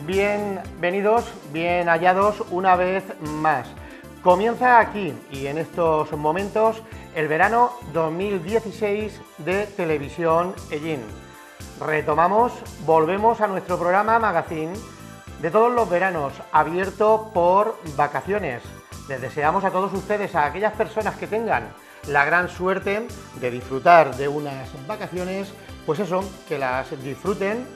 bienvenidos, bien hallados una vez más. Comienza aquí y en estos momentos el verano 2016 de Televisión Ellín. Retomamos, volvemos a nuestro programa Magazine de todos los veranos, abierto por vacaciones. Les deseamos a todos ustedes, a aquellas personas que tengan la gran suerte de disfrutar de unas vacaciones, pues eso, que las disfruten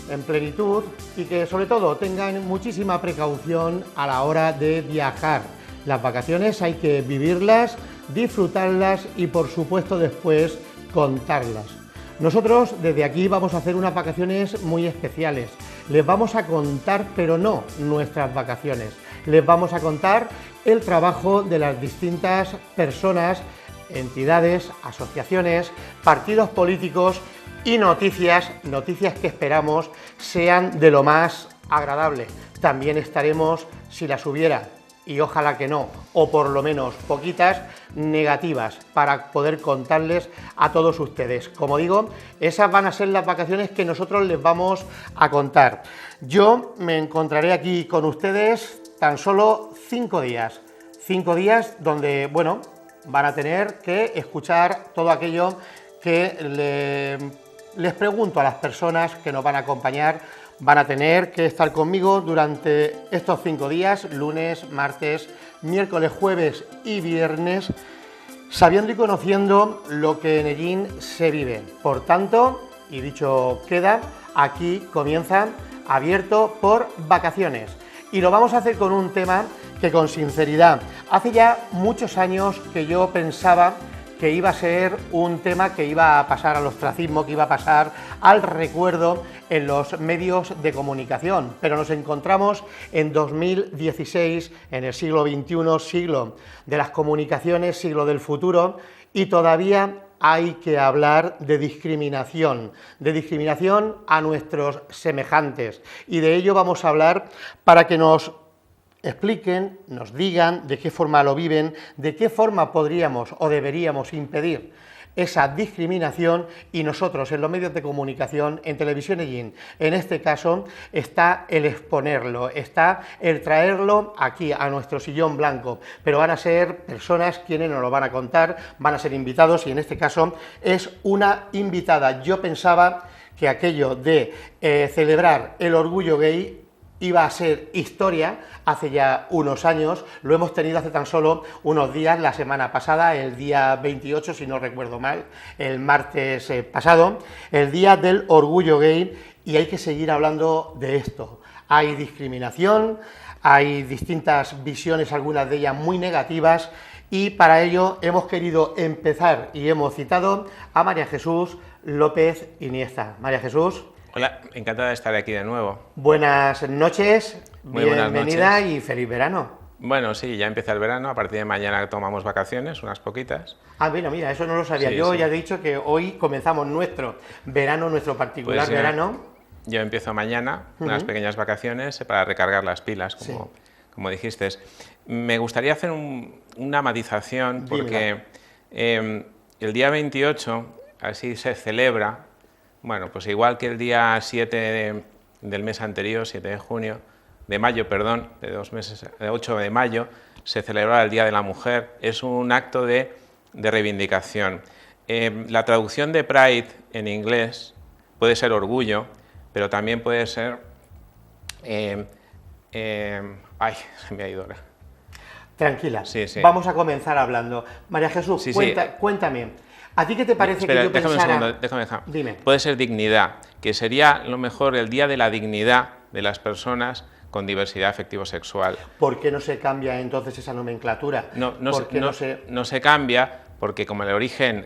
en plenitud y que sobre todo tengan muchísima precaución a la hora de viajar. Las vacaciones hay que vivirlas, disfrutarlas y por supuesto después contarlas. Nosotros desde aquí vamos a hacer unas vacaciones muy especiales. Les vamos a contar, pero no nuestras vacaciones. Les vamos a contar el trabajo de las distintas personas, entidades, asociaciones, partidos políticos y noticias que esperamos sean de lo más agradable. También estaremos, si las hubiera, y ojalá que no, o por lo menos poquitas, negativas, para poder contarles a todos ustedes. Como digo, esas van a ser las vacaciones que nosotros les vamos a contar. Yo me encontraré aquí con ustedes tan solo 5 días. 5 días donde, bueno, van a tener que escuchar todo aquello que les pregunto a las personas que nos van a acompañar. Van a tener que estar conmigo durante estos 5 días, lunes, martes, miércoles, jueves y viernes, sabiendo y conociendo lo que en Ellín se vive. Por tanto, y dicho queda, aquí comienza Abierto por Vacaciones. Y lo vamos a hacer con un tema que con sinceridad, hace ya muchos años que yo pensaba que iba a ser un tema que iba a pasar al ostracismo, que iba a pasar al recuerdo en los medios de comunicación. Pero nos encontramos en 2016, en el siglo XXI, siglo de las comunicaciones, siglo del futuro, y todavía hay que hablar de discriminación a nuestros semejantes. Y de ello vamos a hablar para que nos expliquen, nos digan de qué forma lo viven, de qué forma podríamos o deberíamos impedir esa discriminación, y nosotros en los medios de comunicación, en Televisión Ellín, en este caso, está el exponerlo, está el traerlo aquí a nuestro sillón blanco, pero van a ser personas quienes nos lo van a contar, van a ser invitados y en este caso es una invitada. Yo pensaba que aquello de celebrar el orgullo gay iba a ser historia hace ya unos años, lo hemos tenido hace tan solo unos días, la semana pasada, el día 28, si no recuerdo mal, el martes pasado, el día del orgullo gay, y hay que seguir hablando de esto. Hay discriminación, hay distintas visiones, algunas de ellas muy negativas, y para ello hemos querido empezar y hemos citado a María Jesús López Iniesta. María Jesús. Hola, encantada de estar aquí de nuevo. Buenas noches, Muy bienvenida buenas noches. Y feliz verano. Bueno, sí, ya empieza el verano, a partir de mañana tomamos vacaciones, unas poquitas. Ah, bueno, mira, eso no lo sabía. Sí, Yo sí. ya he dicho que hoy comenzamos nuestro verano, nuestro particular Pues, verano. Yo empiezo mañana, unas pequeñas vacaciones para recargar las pilas, como dijiste. Me gustaría hacer una matización, porque el día 28, así se celebra, bueno, pues igual que el día 7 del mes anterior, 7 de mayo, perdón, de 2 meses, de 8 de mayo, se celebra el Día de la Mujer. Es un acto de reivindicación. La traducción de Pride en inglés puede ser orgullo, pero también puede ser... ay, se me ha ido ahora. Tranquila, Sí. Vamos a comenzar hablando. María Jesús, cuéntame. ¿A ti qué te parece? Espera, que yo déjame pensara? un segundo, déjame. Dime. Puede ser dignidad, que sería lo mejor el Día de la Dignidad de las personas con diversidad afectivo-sexual. ¿Por qué no se cambia entonces esa nomenclatura? No se cambia porque como el origen,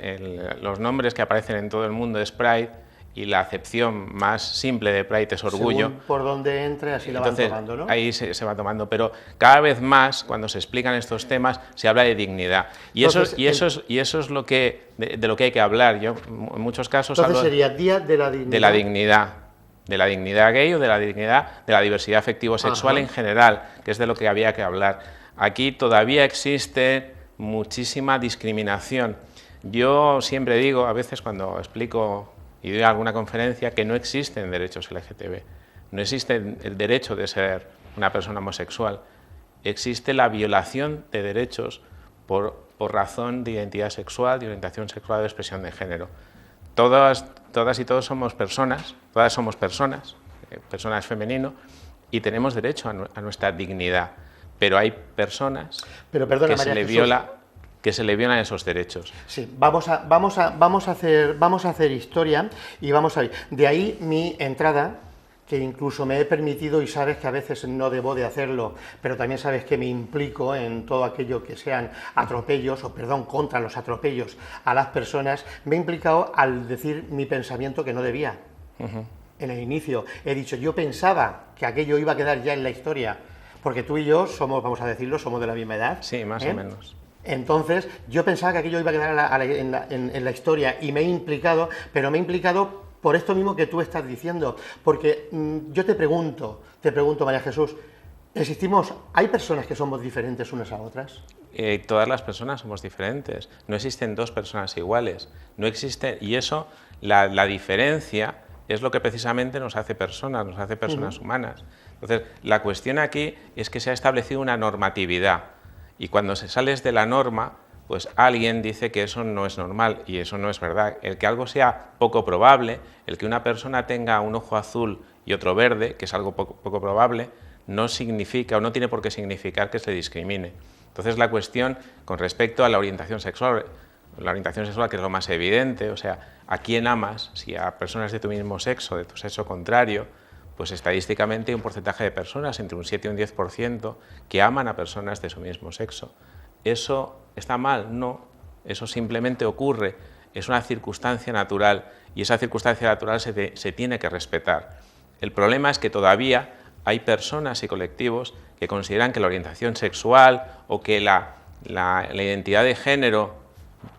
los nombres que aparecen en todo el mundo es Pride, y la acepción más simple de Pride es orgullo. Según por donde entre, así la Entonces, van tomando, ¿no? ahí se va tomando, pero cada vez más, cuando se explican estos temas, se habla de dignidad. Y eso es lo que, de lo que hay que hablar. Yo, en muchos casos, Entonces hablo sería Día de la Dignidad. De la dignidad gay o de la dignidad de la diversidad afectivo-sexual en general, que es de lo que había que hablar. Aquí todavía existe muchísima discriminación. Yo siempre digo, a veces cuando explico y doy alguna conferencia, que no existen derechos LGTB. no existe el derecho de ser una persona homosexual, existe la violación de derechos por razón de identidad sexual, de orientación sexual o de expresión de género. Todas y todos somos personas, personas femenino, y tenemos derecho a nuestra dignidad, pero hay personas que se le violan esos derechos. Sí, vamos a hacer historia y vamos a ver. De ahí mi entrada, que incluso me he permitido, y sabes que a veces no debo de hacerlo, pero también sabes que me implico en todo aquello que sean atropellos, contra los atropellos a las personas, me he implicado al decir mi pensamiento que no debía. En el inicio he dicho, yo pensaba que aquello iba a quedar ya en la historia, porque tú y yo somos, vamos a decirlo, somos de la misma edad. Sí, más o menos. Entonces, yo pensaba que aquello iba a quedar en la historia y me he implicado, pero me he implicado por esto mismo que tú estás diciendo, porque yo te pregunto, María Jesús, ¿hay personas que somos diferentes unas a otras? Todas las personas somos diferentes, no existen dos personas iguales, no existe, y eso, la diferencia es lo que precisamente nos hace personas humanas. Entonces, la cuestión aquí es que se ha establecido una normatividad, y cuando se sales de la norma, pues alguien dice que eso no es normal, y eso no es verdad. El que algo sea poco probable, el que una persona tenga un ojo azul y otro verde, que es algo poco probable, no significa o no tiene por qué significar que se discrimine. Entonces la cuestión con respecto a la orientación sexual que es lo más evidente, o sea, ¿a quién amas? Si a personas de tu mismo sexo, de tu sexo contrario, pues estadísticamente hay un porcentaje de personas, entre un 7 y un 10%, que aman a personas de su mismo sexo. ¿Eso está mal? No, eso simplemente ocurre, es una circunstancia natural y esa circunstancia natural se tiene que respetar. El problema es que todavía hay personas y colectivos que consideran que la orientación sexual o que la identidad de género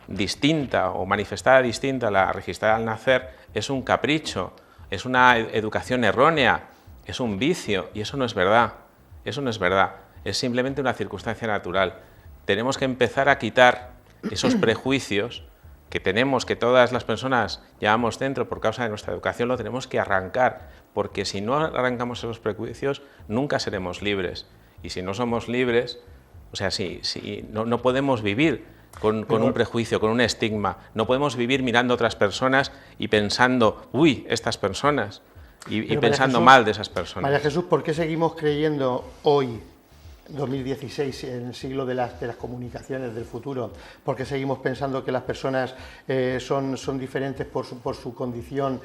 distinta o manifestada distinta a la registrada al nacer es un capricho, es una educación errónea, es un vicio, y eso no es verdad, es simplemente una circunstancia natural. Tenemos que empezar a quitar esos prejuicios que tenemos, que todas las personas llevamos dentro por causa de nuestra educación, lo tenemos que arrancar, porque si no arrancamos esos prejuicios nunca seremos libres, y si no somos libres, o sea, no podemos vivir con un prejuicio, con un estigma, no podemos vivir mirando a otras personas y pensando, uy, estas personas, y pensando mal de esas personas. María Jesús, ¿por qué seguimos creyendo hoy, 2016, en el siglo de las comunicaciones del futuro? ¿Por qué seguimos pensando que las personas son diferentes por su condición?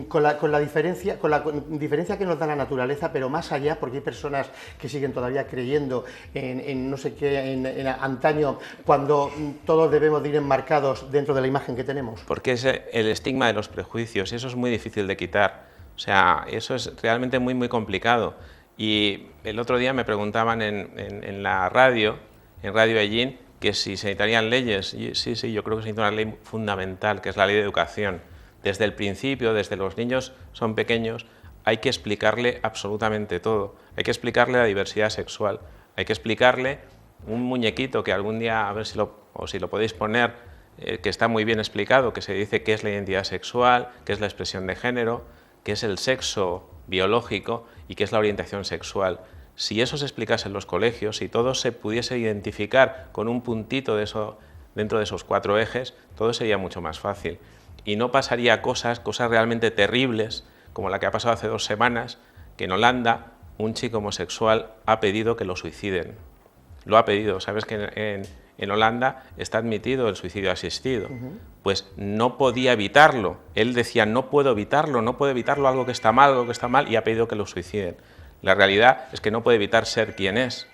Con la diferencia que nos da la naturaleza, pero más allá, porque hay personas que siguen todavía creyendo en no sé qué, en antaño, cuando todos debemos de ir enmarcados dentro de la imagen que tenemos. Porque es el estigma de los prejuicios, y eso es muy difícil de quitar, o sea, eso es realmente muy, muy complicado. Y el otro día me preguntaban en la radio, en Radio Ellín, que si se necesitarían leyes. Y sí, yo creo que se necesita una ley fundamental, que es la ley de educación. Desde el principio, desde los niños son pequeños, hay que explicarle absolutamente todo. Hay que explicarle la diversidad sexual, hay que explicarle un muñequito que algún día, a ver si lo podéis poner, que está muy bien explicado, que se dice qué es la identidad sexual, qué es la expresión de género, qué es el sexo biológico y qué es la orientación sexual. Si eso se explicase en los colegios, si todo se pudiese identificar con un puntito de eso, dentro de esos 4 ejes, todo sería mucho más fácil. Y no pasaría cosas realmente terribles, como la que ha pasado hace 2 semanas, que en Holanda un chico homosexual ha pedido que lo suiciden. Lo ha pedido. Sabes que en Holanda está admitido el suicidio asistido. Pues no podía evitarlo. Él decía, no puedo evitarlo, algo que está mal, y ha pedido que lo suiciden. La realidad es que no puede evitar ser quien es.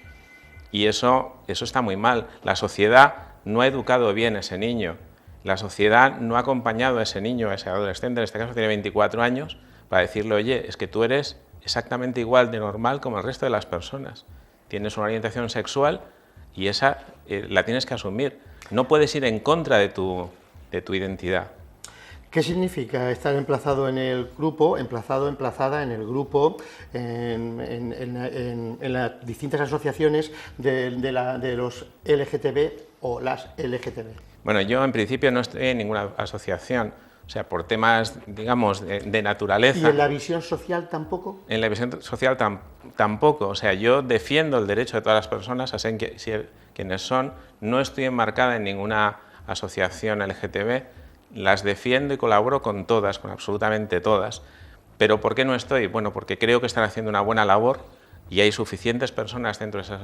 Y eso está muy mal. La sociedad no ha educado bien a ese niño. La sociedad no ha acompañado a ese niño, a ese adolescente, en este caso tiene 24 años, para decirle, oye, es que tú eres exactamente igual de normal como el resto de las personas. Tienes una orientación sexual y esa la tienes que asumir. No puedes ir en contra de tu identidad. ¿Qué significa estar emplazado en el grupo, emplazada en el grupo, en las distintas asociaciones de los LGTB o las LGTB? Bueno, yo en principio no estoy en ninguna asociación, O sea, por temas, digamos, de naturaleza. ¿Y en la visión social tampoco? En la visión social tampoco. O sea, yo defiendo el derecho de todas las personas a ser quienes son. No estoy enmarcada en ninguna asociación LGTB. Las defiendo y colaboro con todas, con absolutamente todas. ¿Pero por qué no estoy? Bueno, porque creo que están haciendo una buena labor y hay suficientes personas dentro de esas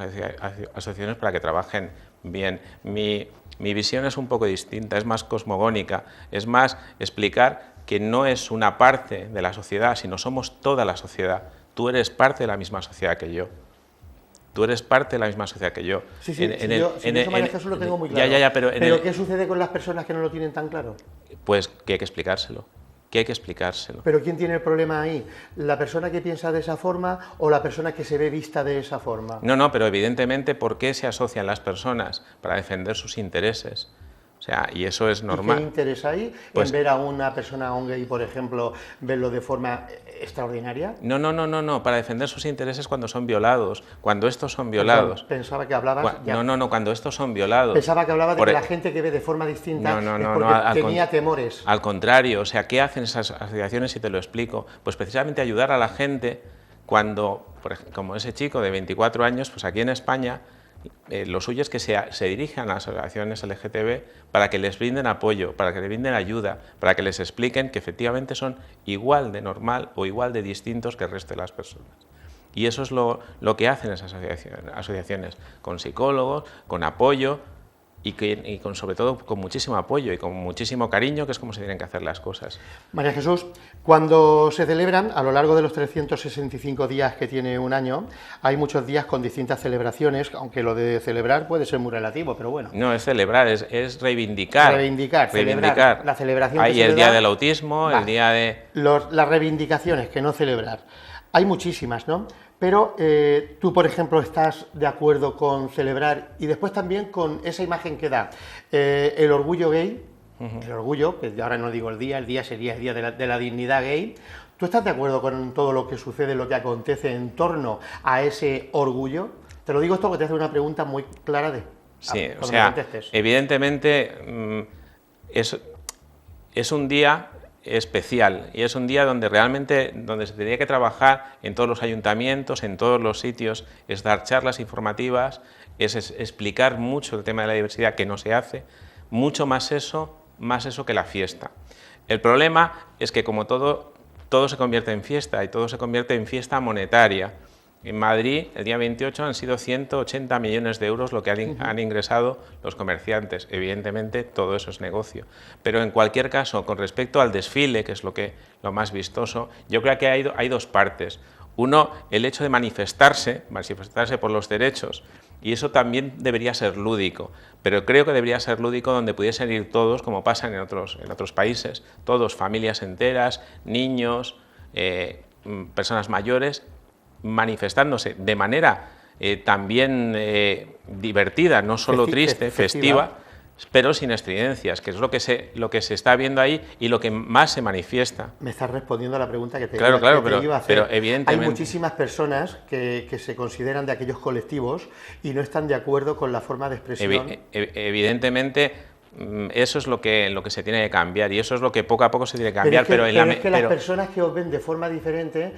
asociaciones para que trabajen bien. Mi visión es un poco distinta, es más cosmogónica, es más explicar que no es una parte de la sociedad, sino somos toda la sociedad. Tú eres parte de la misma sociedad que yo. Tú eres parte de la misma sociedad que yo. Sí, eso María Jesús lo tengo muy claro. Pero ¿qué sucede con las personas que no lo tienen tan claro? Pues que hay que explicárselo. Que hay que explicárselo. ¿Pero quién tiene el problema ahí? ¿La persona que piensa de esa forma o la persona que se ve vista de esa forma? No, pero evidentemente, ¿por qué se asocian las personas? Para defender sus intereses. O sea, y eso es normal. ¿Y qué interés hay en ver a una persona, a un gay, por ejemplo, verlo de forma extraordinaria? No, para defender sus intereses cuando son violados, cuando estos son violados. Pensaba que hablabas... No, cuando estos son violados. Pensaba que hablaba de que la gente que ve de forma distinta es porque tenía temores. Al contrario, o sea, ¿qué hacen esas asociaciones? Si te lo explico, pues precisamente ayudar a la gente cuando, por ejemplo, como ese chico de 24 años, pues aquí en España, lo suyo es que se dirijan a las asociaciones LGTB para que les brinden apoyo, para que les brinden ayuda, para que les expliquen que efectivamente son igual de normal o igual de distintos que el resto de las personas. Y eso es lo que hacen esas asociaciones, con psicólogos, con apoyo y sobre todo con muchísimo apoyo y con muchísimo cariño, que es como se tienen que hacer las cosas. María Jesús, cuando se celebran, a lo largo de los 365 días que tiene un año, hay muchos días con distintas celebraciones, aunque lo de celebrar puede ser muy relativo, pero bueno. No, es celebrar, es reivindicar. Reivindicar. La celebración hay el día del autismo, el día de... Las reivindicaciones, que no celebrar. Hay muchísimas, ¿no? Pero tú, por ejemplo, estás de acuerdo con celebrar y después también con esa imagen que da el orgullo gay, el orgullo, que ahora no digo el día sería el día de la dignidad gay. ¿Tú estás de acuerdo con todo lo que sucede, lo que acontece en torno a ese orgullo? Te lo digo esto porque te hace una pregunta muy clara de... Sí, o sea, evidentemente es un día especial y es un día donde realmente se tendría que trabajar en todos los ayuntamientos, en todos los sitios, es dar charlas informativas, es explicar mucho el tema de la diversidad, que no se hace, mucho más eso que la fiesta. El problema es que como todo se convierte en fiesta y todo se convierte en fiesta monetaria. En Madrid, el día 28, han sido 180 millones de euros lo que han ingresado los comerciantes. Evidentemente, todo eso es negocio. Pero en cualquier caso, con respecto al desfile, que es lo más vistoso, yo creo que hay dos partes. Uno, el hecho de manifestarse por los derechos, y eso también debería ser lúdico, pero creo que debería ser lúdico donde pudiesen ir todos, como pasa en otros países, todos, familias enteras, niños, personas mayores, manifestándose de manera también divertida, no solo triste, festiva, pero sin estridencias, que es lo que se está viendo ahí y lo que más se manifiesta. Me estás respondiendo a la pregunta que te iba a hacer. Pero Hay evidentemente... muchísimas personas que se consideran de aquellos colectivos y no están de acuerdo con la forma de expresión. Evidentemente... Eso es lo que se tiene que cambiar y eso es lo que poco a poco se tiene que cambiar. Pero es que las personas que os ven de forma diferente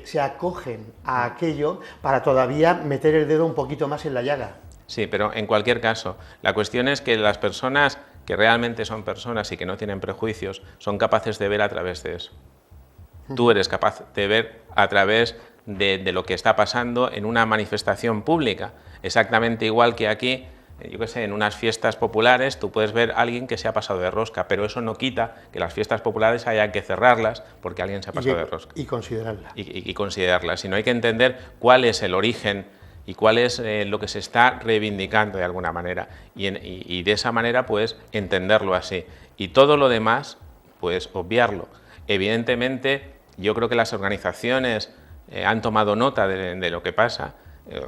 se acogen a aquello para todavía meter el dedo un poquito más en la llaga. Sí, pero en cualquier caso, la cuestión es que las personas que realmente son personas y que no tienen prejuicios son capaces de ver a través de eso. Tú eres capaz de ver a través de lo que está pasando en una manifestación pública, exactamente igual que aquí. Yo qué sé, en unas fiestas populares tú puedes ver a alguien que se ha pasado de rosca, pero eso no quita que las fiestas populares haya que cerrarlas porque alguien se ha pasado de rosca. Y considerarlas. Y considerarlas, sino hay que entender cuál es el origen y cuál es lo que se está reivindicando de alguna manera. Y de esa manera, pues, entenderlo así. Y todo lo demás, pues, obviarlo. Evidentemente, yo creo que las organizaciones han tomado nota de lo que pasa.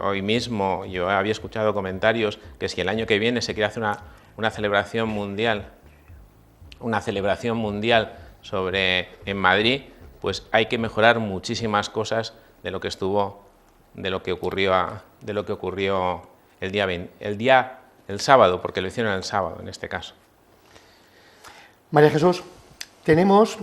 Hoy mismo yo había escuchado comentarios que si el año que viene se quiere hacer una celebración mundial en Madrid, pues hay que mejorar muchísimas cosas de lo que ocurrió el sábado, porque lo hicieron el sábado en este caso. María Jesús, Tenemos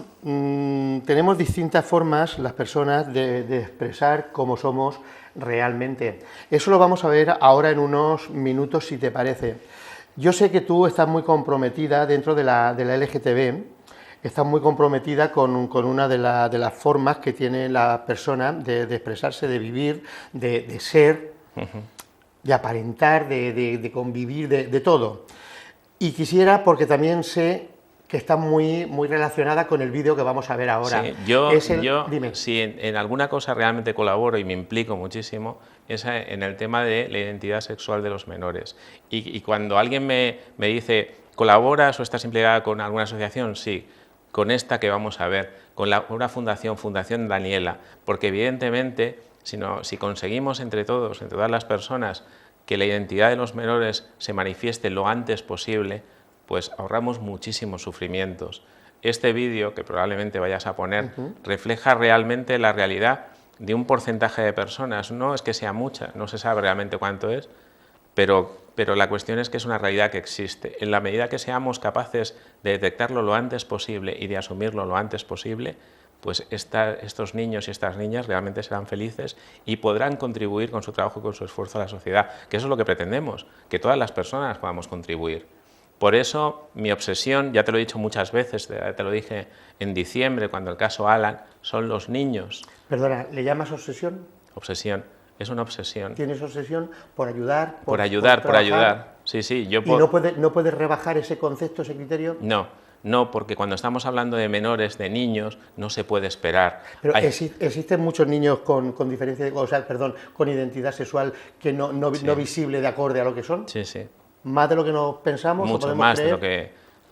distintas formas las personas de expresar cómo somos realmente. Eso lo vamos a ver ahora en unos minutos, si te parece. Yo sé que tú estás muy comprometida dentro de la LGTB, estás muy comprometida con una de las formas que tiene la persona de expresarse, de vivir, de ser, de aparentar, de convivir, de todo. Y quisiera, porque también sé que está muy relacionada con el vídeo que vamos a ver ahora. Sí, dime. Si en alguna cosa realmente colaboro y me implico muchísimo, es en el tema de la identidad sexual de los menores. Y cuando alguien me dice, ¿colaboras o estás implicada con alguna asociación? Sí, con esta que vamos a ver, con una fundación, Fundación Daniela, porque evidentemente, si conseguimos entre todos, entre todas las personas, que la identidad de los menores se manifieste lo antes posible, pues ahorramos muchísimos sufrimientos. Este vídeo, que probablemente vayas a poner, refleja realmente la realidad de un porcentaje de personas. No es que sea mucha, no se sabe realmente cuánto es, pero la cuestión es que es una realidad que existe. En la medida que seamos capaces de detectarlo lo antes posible y de asumirlo lo antes posible, pues estos niños y estas niñas realmente serán felices y podrán contribuir con su trabajo y con su esfuerzo a la sociedad, que eso es lo que pretendemos, que todas las personas podamos contribuir. Por eso mi obsesión, ya te lo he dicho muchas veces, te lo dije en diciembre cuando el caso Alan, son los niños. Perdona, ¿le llamas obsesión? Obsesión, es una obsesión. ¿Tienes obsesión por ayudar? Por ayudar. Sí, sí. ¿Y no puedes rebajar ese concepto, ese criterio? No, porque cuando estamos hablando de menores, de niños, no se puede esperar. Pero existen muchos niños con diferencia, con identidad sexual que no visible de acorde a lo que son. Sí, sí. ¿Más de lo que nos pensamos? Mucho más de lo que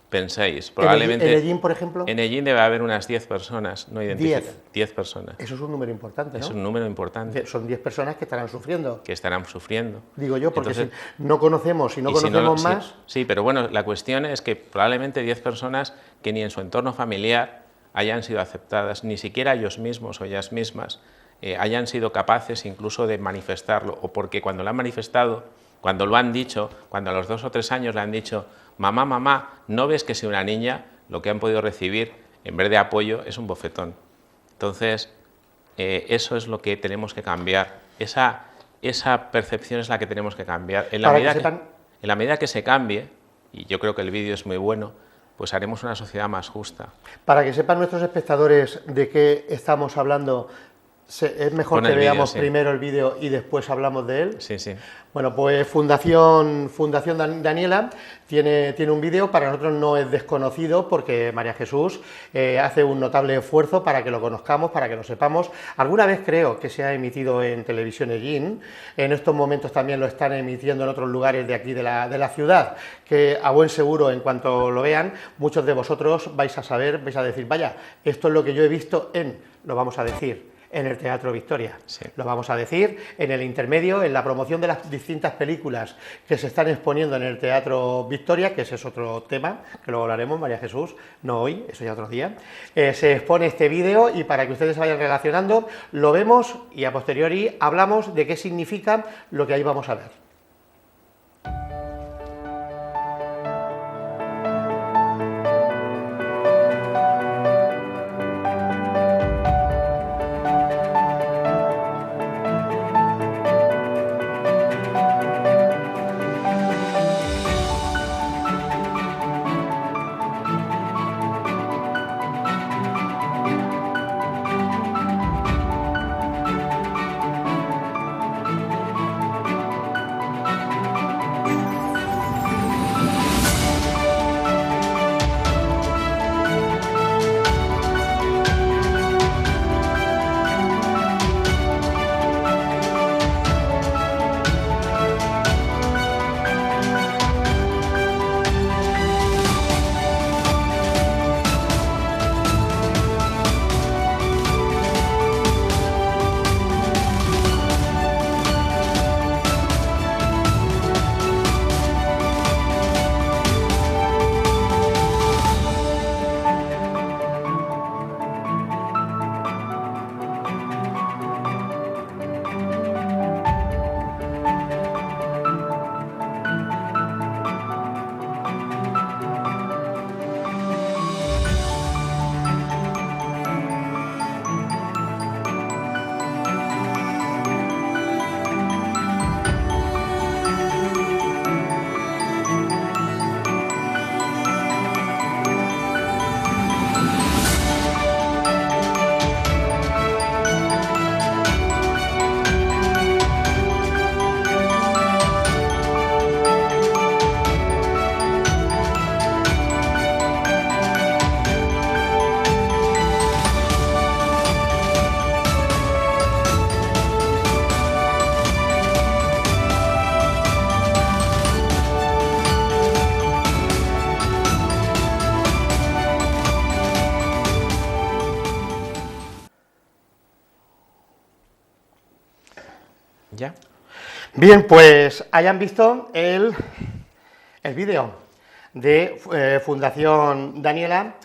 penséis. Probablemente, ¿En Ellín, por ejemplo? En Ellín debe haber unas 10 personas no identificadas. 10 personas. Eso es un número importante, ¿no? Es un número importante. Son 10 personas que estarán sufriendo. Que estarán sufriendo. Digo yo, porque entonces, si no conocemos más... Sí, pero bueno, la cuestión es que probablemente 10 personas que ni en su entorno familiar hayan sido aceptadas, ni siquiera ellos mismos o ellas mismas hayan sido capaces incluso de manifestarlo, o porque cuando lo han manifestado, cuando lo han dicho, cuando a los 2 o 3 años le han dicho, mamá, ¿no ves que si una niña lo que han podido recibir en vez de apoyo es un bofetón? Entonces, eso es lo que tenemos que cambiar, esa percepción es la que tenemos que cambiar. En la medida que se cambie, y yo creo que el vídeo es muy bueno, pues haremos una sociedad más justa. Para que sepan nuestros espectadores de qué estamos hablando, es mejor que veamos primero el vídeo y después hablamos de él. Sí, sí. Bueno, pues Fundación Daniela tiene un vídeo, para nosotros no es desconocido porque María Jesús hace un notable esfuerzo para que lo conozcamos, para que lo sepamos. Alguna vez creo que se ha emitido en Televisión Ellín, en estos momentos también lo están emitiendo en otros lugares de aquí de la ciudad, que a buen seguro en cuanto lo vean, muchos de vosotros vais a saber, vais a decir, vaya, esto es lo que yo he visto lo vamos a decir, en el Teatro Victoria. Sí. Lo vamos a decir en el intermedio, en la promoción de las distintas películas que se están exponiendo en el Teatro Victoria, que ese es otro tema, que luego hablaremos, María Jesús, no hoy, eso ya otro día. Se expone este vídeo y para que ustedes se vayan relacionando, lo vemos y a posteriori hablamos de qué significa lo que ahí vamos a ver. ¿Ya? Bien, pues hayan visto el vídeo de Fundación Daniela.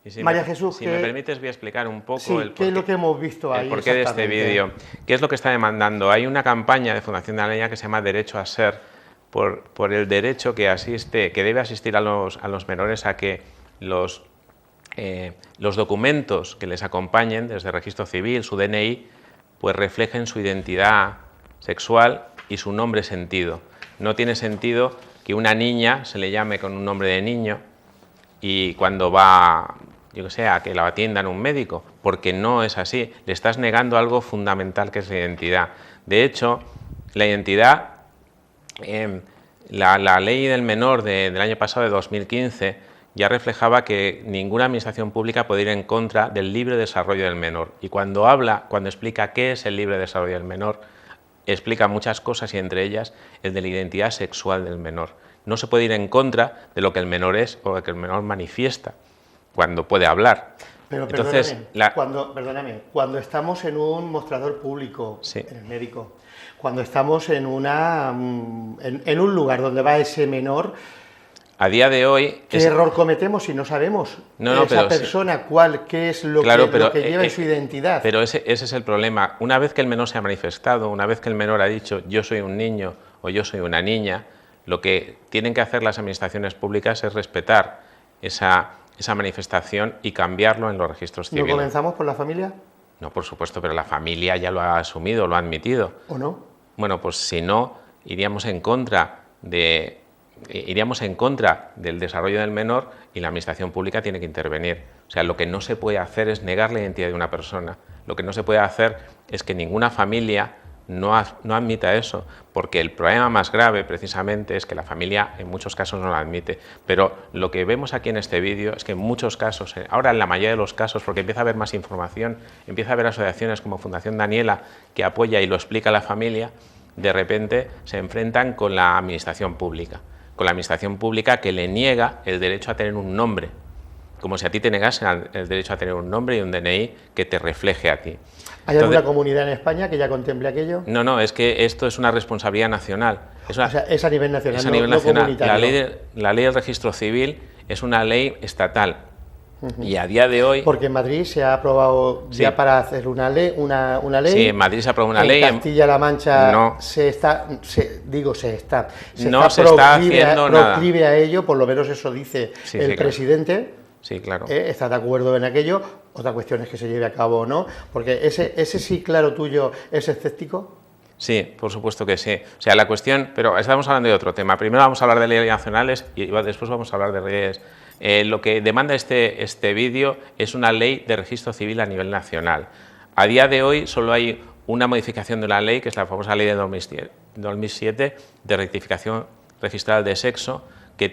Y si María Jesús, si me permites, voy a explicar un poco sí, ¿qué es lo que hemos visto ahí? El porqué de este vídeo. ¿Qué es lo que está demandando? Hay una campaña de Fundación Daniela que se llama Derecho a Ser, por el derecho que debe asistir a los menores a que los documentos que les acompañen desde el registro civil, su DNI, pues reflejen su identidad sexual y su nombre sentido. No tiene sentido que una niña se le llame con un nombre de niño y cuando va, yo que sé, a que la atiendan un médico, porque no es así. Le estás negando algo fundamental que es la identidad. De hecho, la identidad, la ley del menor del año pasado, de 2015, ya reflejaba que ninguna administración pública puede ir en contra del libre desarrollo del menor. Y cuando explica qué es el libre desarrollo del menor, explica muchas cosas y entre ellas el de la identidad sexual del menor. No se puede ir en contra de lo que el menor es o de lo que el menor manifiesta cuando puede hablar. Pero entonces, perdóname, cuando estamos en un mostrador público, sí, en el médico, cuando estamos en un lugar donde va ese menor, a día de hoy... ¿Qué error cometemos si no sabemos esa persona qué es lo que lleva en su identidad? Pero ese es el problema. Una vez que el menor se ha manifestado, una vez que el menor ha dicho yo soy un niño o yo soy una niña, lo que tienen que hacer las administraciones públicas es respetar esa manifestación y cambiarlo en los registros civiles. ¿No comenzamos por la familia? No, por supuesto, pero la familia ya lo ha asumido, lo ha admitido. ¿O no? Bueno, pues si no, iríamos en contra del desarrollo del menor y la administración pública tiene que intervenir. O sea, lo que no se puede hacer es negar la identidad de una persona. Lo que no se puede hacer es que ninguna familia no admita eso, porque el problema más grave precisamente es que la familia en muchos casos no lo admite. Pero lo que vemos aquí en este vídeo es que en muchos casos, ahora en la mayoría de los casos, porque empieza a haber más información, empieza a haber asociaciones como Fundación Daniela que apoya y lo explica a la familia, de repente se enfrentan con la administración pública. Con la administración pública que le niega el derecho a tener un nombre, como si a ti te negasen el derecho a tener un nombre y un DNI que te refleje a ti. ¿Hay alguna comunidad en España que ya contemple aquello? No, es que esto es una responsabilidad nacional. O sea, es a nivel nacional, es a nivel nacional. Comunitario. La ley del registro civil es una ley estatal. Y a día de hoy... Porque en Madrid se ha aprobado ya para hacer una ley. Sí, en Madrid se aprobó una ley. En Castilla-La Mancha no se está haciendo nada. Proclive a ello, por lo menos eso dice el presidente. Claro. Sí, claro. ¿Está de acuerdo en aquello? Otra cuestión es que se lleve a cabo o no. Porque ese sí, claro, tuyo, ¿es escéptico? Sí, por supuesto que sí. O sea, la cuestión... Pero estamos hablando de otro tema. Primero vamos a hablar de leyes nacionales y después vamos a hablar de leyes... lo que demanda este vídeo es una ley de registro civil a nivel nacional. A día de hoy solo hay una modificación de la ley, que es la famosa ley de 2007 de rectificación registral de sexo, que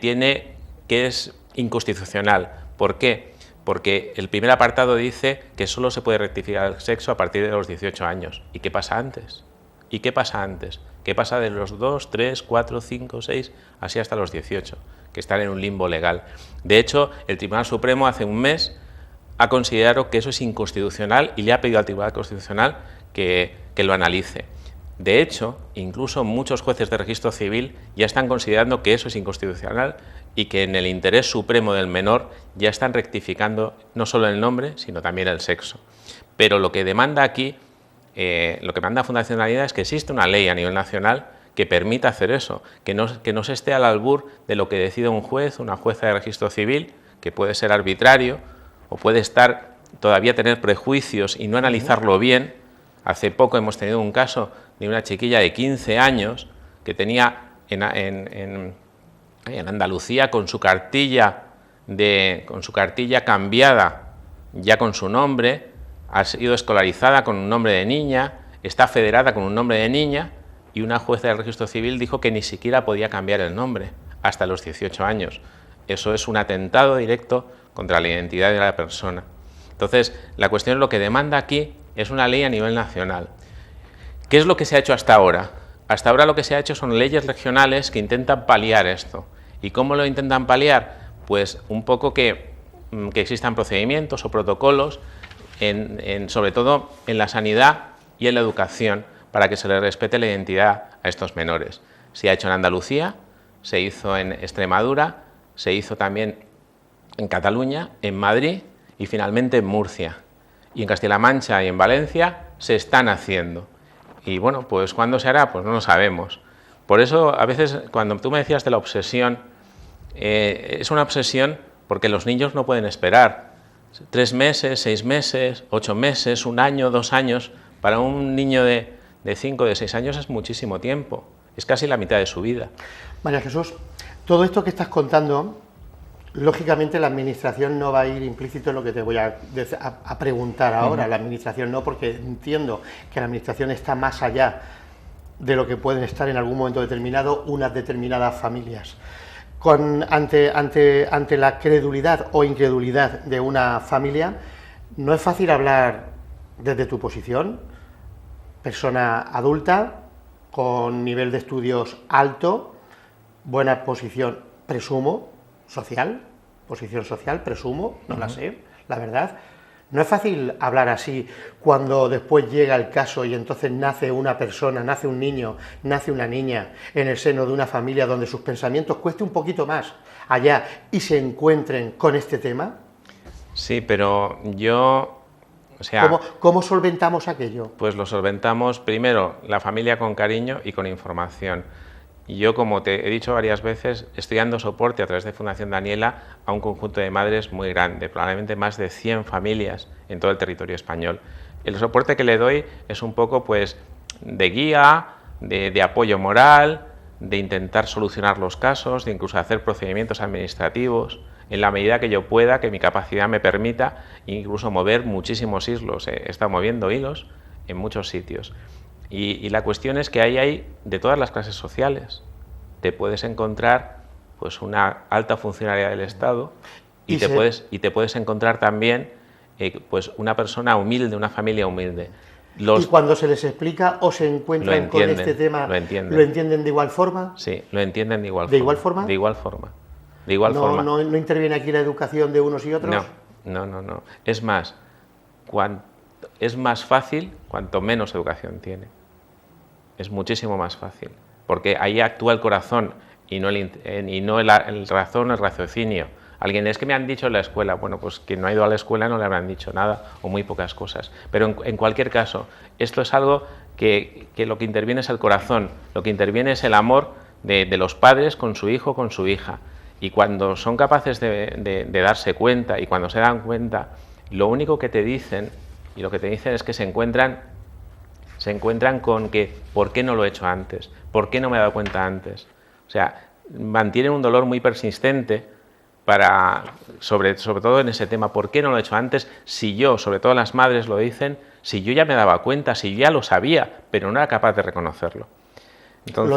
es inconstitucional. ¿Por qué? Porque el primer apartado dice que solo se puede rectificar el sexo a partir de los 18 años. ¿Y qué pasa antes? ¿Y qué pasa antes? ¿Qué pasa de los 2, 3, 4, 5, 6, así hasta los 18? Que están en un limbo legal. De hecho, el Tribunal Supremo hace un mes ha considerado que eso es inconstitucional y le ha pedido al Tribunal Constitucional que lo analice. De hecho, incluso muchos jueces de registro civil ya están considerando que eso es inconstitucional y que en el interés supremo del menor ya están rectificando no solo el nombre, sino también el sexo. Pero lo que demanda aquí, lo que manda Fundación Daniela es que existe una ley a nivel nacional que permita hacer eso, que no se esté al albur de lo que decida un juez, una jueza de registro civil, que puede ser arbitrario o puede todavía tener prejuicios y no analizarlo bien. Hace poco hemos tenido un caso de una chiquilla de 15 años que tenía en Andalucía con su cartilla cambiada ya con su nombre, ha sido escolarizada con un nombre de niña, está federada con un nombre de niña, y una jueza del registro civil dijo que ni siquiera podía cambiar el nombre hasta los 18 años. Eso es un atentado directo contra la identidad de la persona. Entonces, la cuestión es lo que demanda aquí es una ley a nivel nacional. ¿Qué es lo que se ha hecho hasta ahora? Hasta ahora lo que se ha hecho son leyes regionales que intentan paliar esto. ¿Y cómo lo intentan paliar? Pues un poco que existan procedimientos o protocolos, sobre todo en la sanidad y en la educación, para que se le respete la identidad a estos menores. Se ha hecho en Andalucía, se hizo en Extremadura, se hizo también en Cataluña, en Madrid y finalmente en Murcia. Y en Castilla-La Mancha y en Valencia se están haciendo. Y bueno, pues ¿cuándo se hará? Pues no lo sabemos. Por eso, a veces, cuando tú me decías de la obsesión, es una obsesión porque los niños no pueden esperar. 3 meses, 6 meses, 8 meses, 1 año, 2 años, para un niño de 5, de 6 años es muchísimo tiempo. Es casi la mitad de su vida. María Jesús, todo esto que estás contando, lógicamente la Administración no va a ir implícito en lo que te voy a preguntar ahora. La Administración no, porque entiendo que la Administración está más allá de lo que pueden estar en algún momento determinado unas determinadas familias. Ante la credulidad o incredulidad de una familia, no es fácil hablar desde tu posición, persona adulta, con nivel de estudios alto, buena posición, presumo, posición social, presumo, no la sé, la verdad. No es fácil hablar así cuando después llega el caso y entonces nace una persona, nace un niño, nace una niña en el seno de una familia donde sus pensamientos cueste un poquito más allá y se encuentren con este tema. Sí, pero yo... O sea, ¿Cómo solventamos aquello? Pues lo solventamos primero la familia con cariño y con información. Y yo, como te he dicho varias veces, estoy dando soporte a través de Fundación Daniela a un conjunto de madres muy grande, probablemente más de 100 familias en todo el territorio español. El soporte que le doy es un poco pues de guía, de apoyo moral, de intentar solucionar los casos, de incluso hacer procedimientos administrativos, en la medida que yo pueda, que mi capacidad me permita, incluso mover muchísimos hilos. He estado moviendo hilos en muchos sitios. Y la cuestión es que ahí hay de todas las clases sociales. Te puedes encontrar pues una alta funcionaria del Estado y te puedes encontrar también pues una persona humilde, una familia humilde. ¿Y cuando se les explica o se encuentran con este tema, lo entienden de igual forma? Sí, lo entienden de igual forma. ¿De igual forma? De igual forma. De igual forma. ¿No interviene aquí la educación de unos y otros? No. Es más, es más fácil cuanto menos educación tiene. Es muchísimo más fácil, porque ahí actúa el corazón y no el razón o el raciocinio. Alguien, es que me han dicho en la escuela. Bueno, pues quien no ha ido a la escuela no le habrán dicho nada o muy pocas cosas. Pero en cualquier caso, esto es algo que lo que interviene es el corazón, lo que interviene es el amor de los padres con su hijo, con su hija. Y cuando son capaces de darse cuenta y cuando se dan cuenta, lo único que te dicen, y lo que te dicen es que se encuentran con que ¿por qué no lo he hecho antes? ¿Por qué no me he dado cuenta antes? O sea, mantienen un dolor muy persistente sobre todo en ese tema, ¿por qué no lo he hecho antes? Si yo, sobre todo las madres lo dicen, si yo ya me daba cuenta, si yo ya lo sabía, pero no era capaz de reconocerlo. Entonces,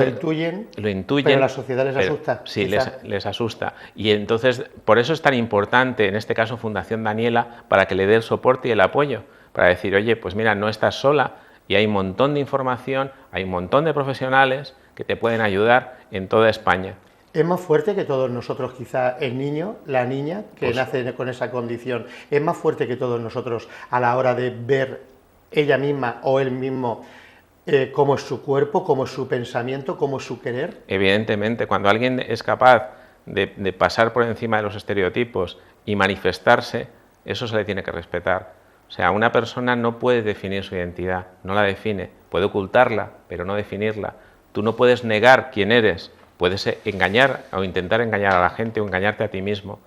lo intuyen, pero a la sociedad les asusta. Sí, les asusta. Y entonces, por eso es tan importante, en este caso, Fundación Daniela, para que le dé el soporte y el apoyo, para decir, oye, pues mira, no estás sola y hay un montón de información, hay un montón de profesionales que te pueden ayudar en toda España. ¿Es más fuerte que todos nosotros, quizá el niño, la niña, que nace con esa condición, es más fuerte que todos nosotros a la hora de ver ella misma o él mismo cómo es su cuerpo, cómo es su pensamiento, cómo es su querer? Evidentemente, cuando alguien es capaz de pasar por encima de los estereotipos y manifestarse, eso se le tiene que respetar. O sea, una persona no puede definir su identidad, no la define, puede ocultarla, pero no definirla. Tú no puedes negar quién eres, puedes engañar o intentar engañar a la gente o engañarte a ti mismo.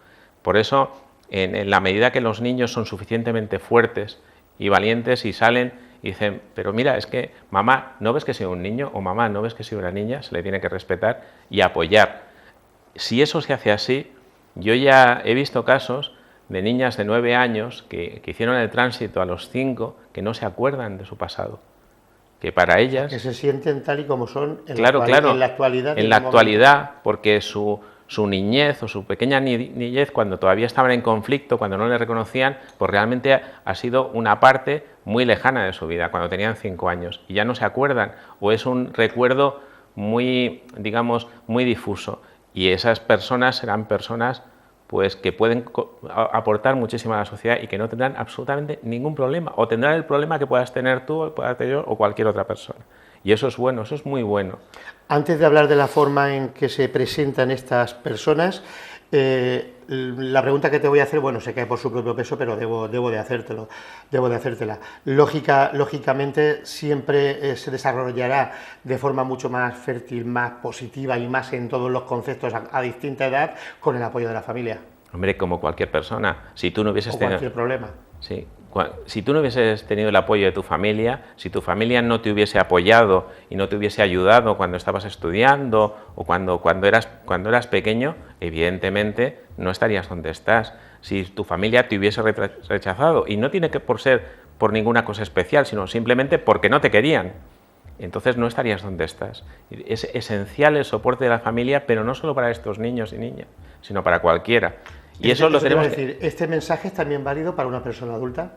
Por eso, en la medida que los niños son suficientemente fuertes y valientes y salen y dicen, pero mira, es que mamá, ¿no ves que soy un niño? O mamá, ¿no ves que soy una niña? Se le tiene que respetar y apoyar. Si eso se hace así, yo ya he visto casos de niñas de 9 años que hicieron el tránsito a los 5, que no se acuerdan de su pasado. Que para ellas... Que se sienten tal y como son en la actualidad. En la actualidad, porque su niñez o su pequeña niñez, cuando todavía estaban en conflicto, cuando no le reconocían, pues realmente ha sido una parte muy lejana de su vida, cuando tenían 5 años, y ya no se acuerdan, o es un recuerdo muy, digamos, muy difuso. Y esas personas serán personas pues que pueden aportar muchísimo a la sociedad y que no tendrán absolutamente ningún problema, o tendrán el problema que puedas tener tú, o pueda tener yo, o cualquier otra persona. Y eso es bueno, eso es muy bueno. Antes de hablar de la forma en que se presentan estas personas, la pregunta que te voy a hacer, bueno, se cae por su propio peso, pero debo de hacértela. Lógicamente siempre se desarrollará de forma mucho más fértil, más positiva y más en todos los conceptos a distinta edad con el apoyo de la familia. Hombre, como cualquier persona, si tú no hubieses tenido... cualquier problema. Sí. Si tú no hubieses tenido el apoyo de tu familia, si tu familia no te hubiese apoyado y no te hubiese ayudado cuando estabas estudiando o cuando eras pequeño, evidentemente no estarías donde estás. Si tu familia te hubiese rechazado, y no tiene que ser por ninguna cosa especial, sino simplemente porque no te querían, entonces no estarías donde estás. Es esencial el soporte de la familia, pero no solo para estos niños y niñas, sino para cualquiera. Y eso lo tenemos que decir. ¿Este mensaje es también válido para una persona adulta?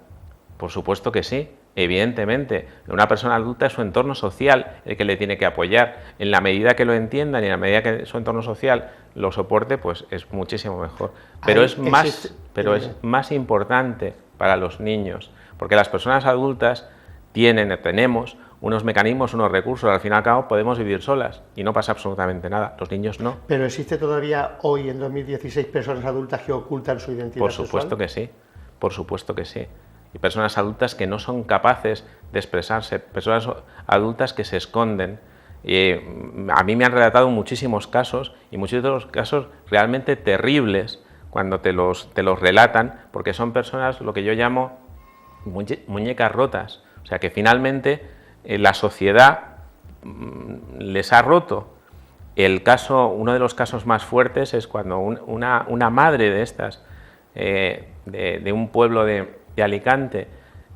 Por supuesto que sí, evidentemente. Una persona adulta es su entorno social el que le tiene que apoyar. En la medida que lo entiendan y en la medida que su entorno social lo soporte, pues es muchísimo mejor. Pero es más importante para los niños, porque las personas adultas tenemos unos mecanismos, unos recursos, al fin y al cabo podemos vivir solas y no pasa absolutamente nada, los niños no. ¿Pero existe todavía hoy, en 2016, personas adultas que ocultan su identidad sexual? Por supuesto que sí, por supuesto que sí. Y personas adultas que no son capaces de expresarse, personas adultas que se esconden. A mí me han relatado muchísimos casos, y muchos de los casos realmente terribles, cuando te los relatan, porque son personas, lo que yo llamo muñecas rotas. O sea, que finalmente la sociedad les ha roto. Uno de los casos más fuertes es cuando una madre de estas, de un pueblo de Alicante,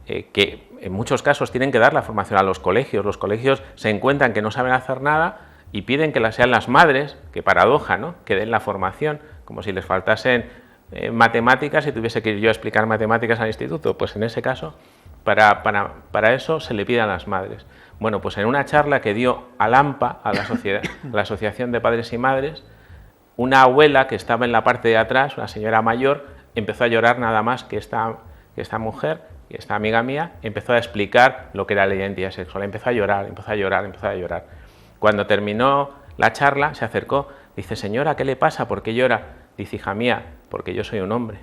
que en muchos casos tienen que dar la formación a los colegios se encuentran que no saben hacer nada y piden que sean las madres, que paradoja, ¿no?, que den la formación, como si les faltasen matemáticas y tuviese que ir yo a explicar matemáticas al instituto. Pues en ese caso, para eso se le pide a las madres. Bueno, pues en una charla que dio ALAMPA, a la Asociación de Padres y Madres, una abuela que estaba en la parte de atrás, una señora mayor, empezó a llorar nada más que esta mujer, y esta amiga mía, empezó a explicar lo que era la identidad sexual. Empezó a llorar. Cuando terminó la charla, se acercó, dice: señora, ¿qué le pasa? ¿Por qué llora? Dice: hija mía, porque yo soy un hombre.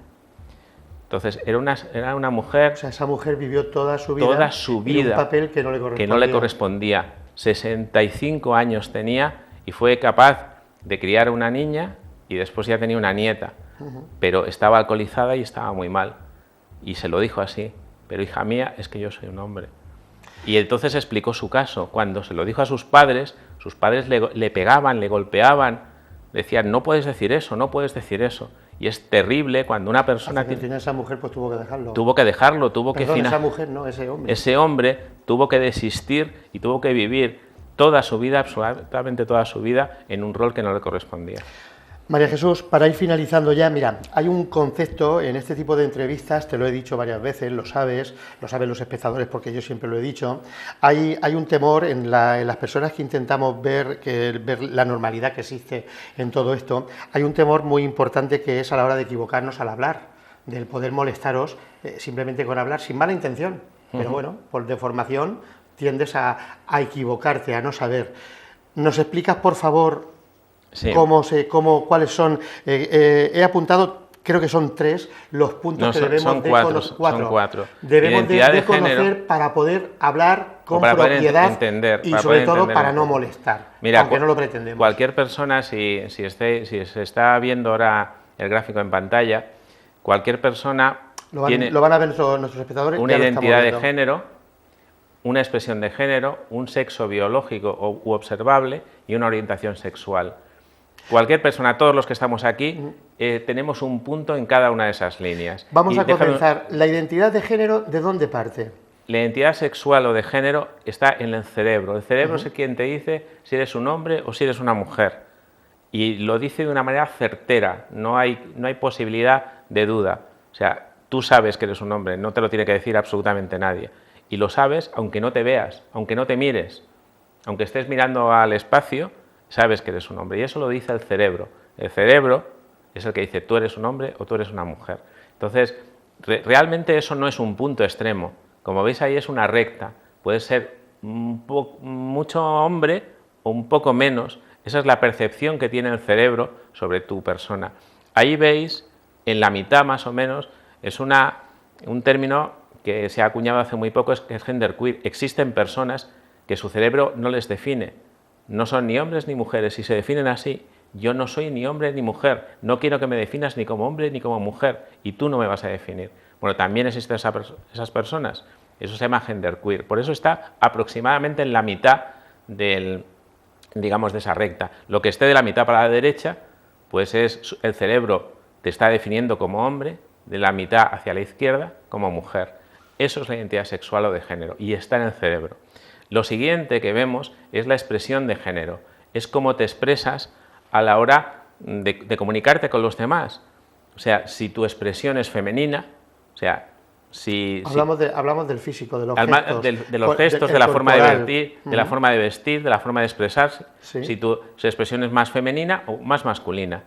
Entonces, era una mujer... O sea, esa mujer vivió toda su vida en un papel que no le correspondía. 65 años tenía y fue capaz de criar una niña y después ya tenía una nieta. Pero estaba alcoholizada y estaba muy mal. Y se lo dijo así: pero hija mía, es que yo soy un hombre. Y entonces explicó su caso. Cuando se lo dijo a sus padres le pegaban, le golpeaban, decían: no puedes decir eso, no puedes decir eso. Y es terrible cuando una persona... Esa mujer pues tuvo que dejarlo. Esa mujer, no, ese hombre. Ese hombre tuvo que desistir y tuvo que vivir toda su vida, absolutamente toda su vida, en un rol que no le correspondía. María Jesús, para ir finalizando ya, mira, hay un concepto en este tipo de entrevistas, te lo he dicho varias veces, lo saben los espectadores porque yo siempre lo he dicho, hay un temor en las personas que intentamos ver la normalidad que existe en todo esto, hay un temor muy importante que es a la hora de equivocarnos al hablar, del poder molestaros simplemente con hablar sin mala intención, pero bueno, por deformación tiendes a equivocarte, a no saber. ¿Nos explicas, por favor, sí, cuáles son? He apuntado, creo que son 3 los puntos que debemos son cuatro. Debemos de conocer para poder hablar con propiedad y sobre todo para no molestar, mira, aunque no lo pretendemos. Cualquier persona, si se está viendo ahora el gráfico en pantalla, cualquier persona tiene lo van a ver nuestros espectadores, una identidad de género, una expresión de género, un sexo biológico u observable y una orientación sexual. Cualquier persona, todos los que estamos aquí, tenemos un punto en cada una de esas líneas. Vamos a comenzar. ¿La identidad de género de dónde parte? La identidad sexual o de género está en el cerebro. El cerebro es quien te dice si eres un hombre o si eres una mujer. Y lo dice de una manera certera, no hay posibilidad de duda. O sea, tú sabes que eres un hombre, no te lo tiene que decir absolutamente nadie. Y lo sabes aunque no te veas, aunque no te mires, aunque estés mirando al espacio, sabes que eres un hombre. Y eso lo dice el cerebro. El cerebro es el que dice tú eres un hombre o tú eres una mujer. Entonces, realmente eso no es un punto extremo. Como veis ahí es una recta. Puede ser mucho hombre o un poco menos. Esa es la percepción que tiene el cerebro sobre tu persona. Ahí veis, en la mitad más o menos, es un término que se ha acuñado hace muy poco, que es genderqueer. Existen personas que su cerebro no les define, no son ni hombres ni mujeres, y se definen así. Yo no soy ni hombre ni mujer, no quiero que me definas ni como hombre ni como mujer, y tú no me vas a definir. Bueno, también existen esas personas, eso se llama genderqueer, por eso está aproximadamente en la mitad digamos, de esa recta. Lo que esté de la mitad para la derecha, pues es el cerebro te está definiendo como hombre, de la mitad hacia la izquierda como mujer. Eso es la identidad sexual o de género, y está en el cerebro. Lo siguiente que vemos es la expresión de género, es cómo te expresas a la hora de comunicarte con los demás. O sea, si tu expresión es femenina, o sea, hablamos del físico, de los gestos. De los gestos, de la forma de vestir, de la forma de vestir, de la forma de expresarse. Sí. Si tu expresión es más femenina o más masculina.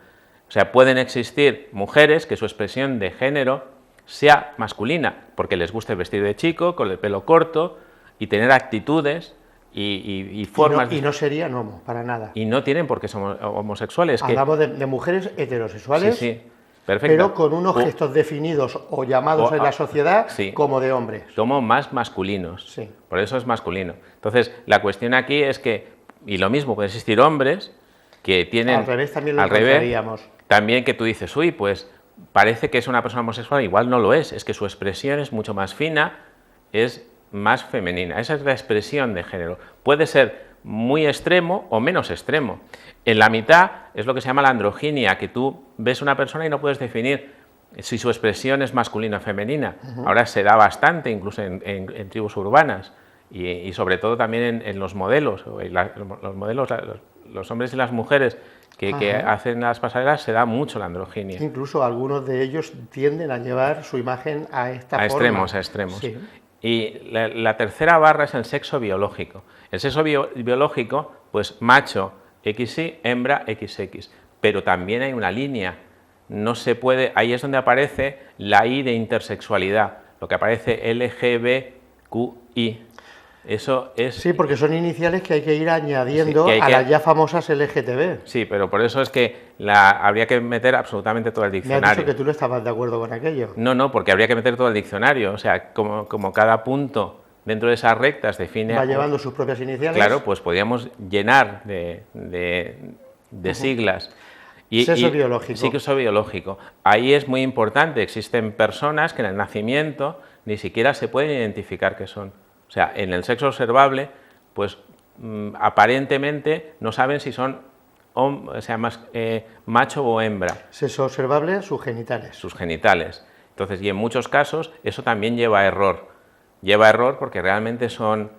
O sea, pueden existir mujeres que su expresión de género sea masculina, porque les gusta vestir de chico, con el pelo corto, y tener actitudes y formas... Y no serían homo, para nada. Y no tienen por qué ser homosexuales. Hablamos de mujeres heterosexuales, sí, perfecto. Pero con unos gestos definidos o llamados en la sociedad como de hombres. Como más masculinos, sí. Por eso es masculino. Entonces, la cuestión aquí es que, y lo mismo, pueden existir hombres que tienen... Al revés también lo encontraríamos. También que tú dices, uy, pues parece que es una persona homosexual, igual no lo es que su expresión es mucho más fina, es más femenina. Esa es la expresión de género. Puede ser muy extremo o menos extremo. En la mitad es lo que se llama la androginia, que tú ves una persona y no puedes definir si su expresión es masculina o femenina. Ahora se da bastante, incluso en tribus urbanas, y sobre todo también en los modelos. Los hombres y las mujeres que hacen las pasarelas, se da mucho la androginia. Incluso algunos de ellos tienden a llevar su imagen a esta forma. A extremos. Sí. Y la tercera barra es el sexo biológico. El sexo biológico, pues macho XY, hembra XX, pero también hay una línea. No se puede, ahí es donde aparece la I de intersexualidad, lo que aparece LGBTQI. Eso es... Sí, porque son iniciales que hay que ir añadiendo a las ya famosas LGTB. Sí, pero por eso es que habría que meter absolutamente todo el diccionario. Me has dicho que tú no estabas de acuerdo con aquello. No, porque habría que meter todo el diccionario, o sea, como cada punto dentro de esas rectas define... Va llevando sus propias iniciales. Claro, pues podríamos llenar de siglas. Sexo biológico. Sí, sexo biológico. Ahí es muy importante, existen personas que en el nacimiento ni siquiera se pueden identificar qué son. O sea, en el sexo observable, pues aparentemente no saben si son macho o hembra. Sexo observable, sus genitales. Sus genitales. Entonces, y en muchos casos eso también lleva a error. Lleva a error porque realmente son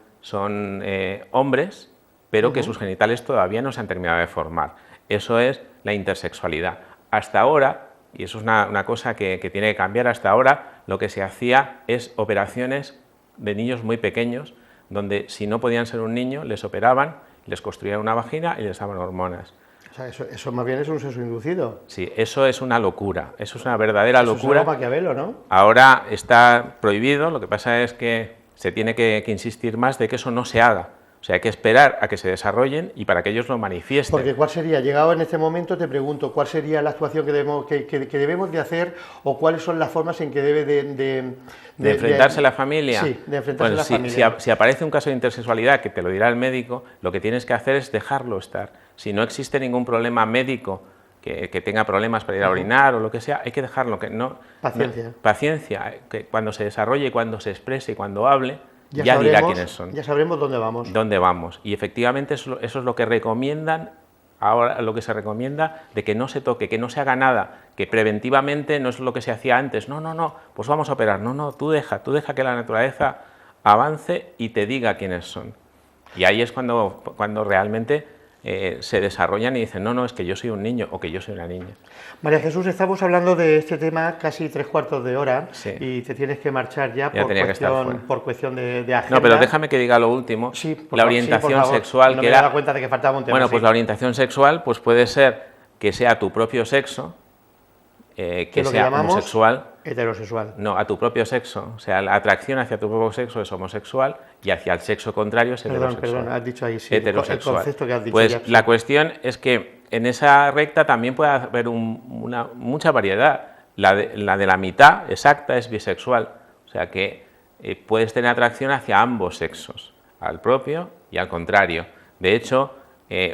hombres, pero que sus genitales todavía no se han terminado de formar. Eso es la intersexualidad. Hasta ahora, y eso es una cosa que tiene que cambiar, hasta ahora lo que se hacía es operaciones de niños muy pequeños, donde si no podían ser un niño, les operaban, les construían una vagina y les daban hormonas. O sea, eso más bien es un sexo inducido. Sí, eso es una locura, eso es una verdadera locura. Es algo Maquiavelo, ¿no? Ahora está prohibido, lo que pasa es que se tiene que insistir más de que eso no se haga. O sea, hay que esperar a que se desarrollen y para que ellos lo manifiesten. Porque ¿cuál sería? Llegado en este momento te pregunto, ¿cuál sería la actuación que debemos de hacer o cuáles son las formas en que debe de enfrentarse la familia? Sí, de enfrentarse la familia. Si aparece un caso de intersexualidad, que te lo dirá el médico, lo que tienes que hacer es dejarlo estar. Si no existe ningún problema médico que tenga problemas para ir a orinar o lo que sea, hay que dejarlo. Paciencia. Paciencia, que cuando se desarrolle, cuando se exprese y cuando hable, ya dirá quiénes son. Ya sabremos dónde vamos. Dónde vamos. Y efectivamente eso es lo que recomiendan, ahora lo que se recomienda, de que no se toque, que no se haga nada, que preventivamente no es lo que se hacía antes. No, pues vamos a operar. No, tú deja que la naturaleza avance y te diga quiénes son. Y ahí es cuando realmente se desarrollan y dicen, no, es que yo soy un niño o que yo soy una niña. María Jesús, estamos hablando de este tema casi 3/4 de hora, sí. Y te tienes que marchar ya por cuestión de agenda. No, pero déjame que diga lo último. Sí, la orientación sexual. No me he dado cuenta de que faltaba un tema. Bueno, pues la orientación sexual pues puede ser que sea tu propio sexo, que sea homosexual, Heterosexual. No, a tu propio sexo. O sea, la atracción hacia tu propio sexo es homosexual y hacia el sexo contrario es heterosexual. Perdón, has dicho ahí, sí, heterosexual. el concepto que has dicho. Pues la cuestión es que en esa recta también puede haber mucha variedad. La de la mitad exacta es bisexual. O sea que puedes tener atracción hacia ambos sexos, al propio y al contrario. De hecho,